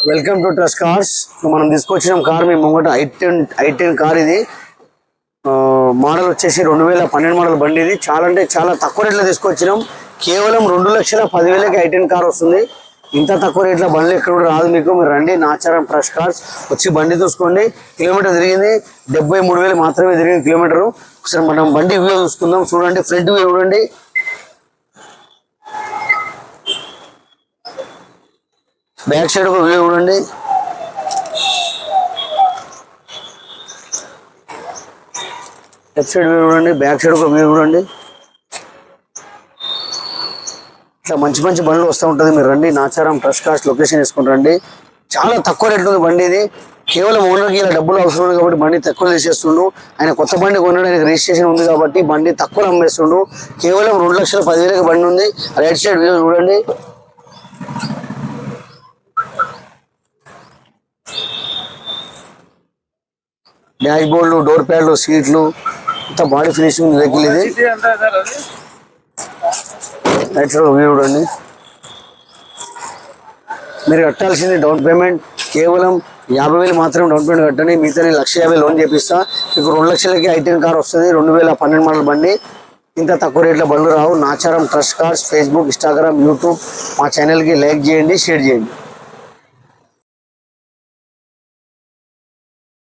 Welcome to trust cars. మనం తీసుకొచ్చిన car మీ ముంగట i10 కార్. ఇది మోడల్ వచ్చేసి 2012 మోడల్ బండి. ఇది చాలా అంటే చాలా తక్కువ రేట్లో తీసుకొచ్చినాం. కేవలం 2,10,000కి i10 కార్ వస్తుంది. ఇంత తక్కువ రేట్లో బండ్లు ఎక్కడ కూడా రాదు మీకు. మీరు రండి నాచారం ట్రస్ట్ కార్స్ వచ్చి బండి చూసుకోండి. కిలోమీటర్ తిరిగింది 73,000 మాత్రమే తిరిగింది కిలోమీటరు. ఒకసారి మనం బండి వ్యూ చూసుకుందాం. చూడండి, ఫ్రంట్ వ్యూ చూడండి, బ్యాక్ సైడ్ ఒక వ్యూ చూడండి, లెఫ్ట్ సైడ్ వ్యూ చూడండి, బ్యాక్ సైడ్ ఒక వ్యూ చూడండి. ఇట్లా మంచి మంచి బండ్లు వస్తూ ఉంటుంది. మీరు రండి నాచారం ట్రస్ట్ కార్స్ లొకేషన్ వేసుకుని రండి. చాలా తక్కువ రేట్లు ఉంది బండి. ఇది కేవలం ఓనర్కి ఇలా డబ్బులు అవసరం ఉంది కాబట్టి బండి తక్కువ తీసేస్తుండు. ఆయన కొత్త బండి కొన్నాడు, ఆయనకి రిజిస్ట్రేషన్ ఉంది కాబట్టి బండి తక్కువ అమ్మేస్తుండు. కేవలం 2,10,000కి బండి ఉంది. రైట్ సైడ్ వ్యూ చూడండి, డాష్ బోర్డులు, డోర్ ప్యాడ్లు, సీట్లు, అంతా బాడీ ఫినిషింగ్ వెహికల్ ఇది. రైట్ సైడ్ వ్యూ చూడండి. మీరు కట్టాల్సింది డౌన్ పేమెంట్ కేవలం 50,000 మాత్రమే డౌన్ పేమెంట్ కట్టండి. మిగతా 1,50,000 లోన్ చేపిస్తా. మీకు 2 లక్షలకి i10 కార్ వస్తుంది. 2012 మోడల్ బండి. ఇంత తక్కువ రేట్లో బండ్లు రావు. Nacharam trust cars Facebook, Instagram, YouTube మా ఛానల్కి లైక్ చేయండి, షేర్ చేయండి.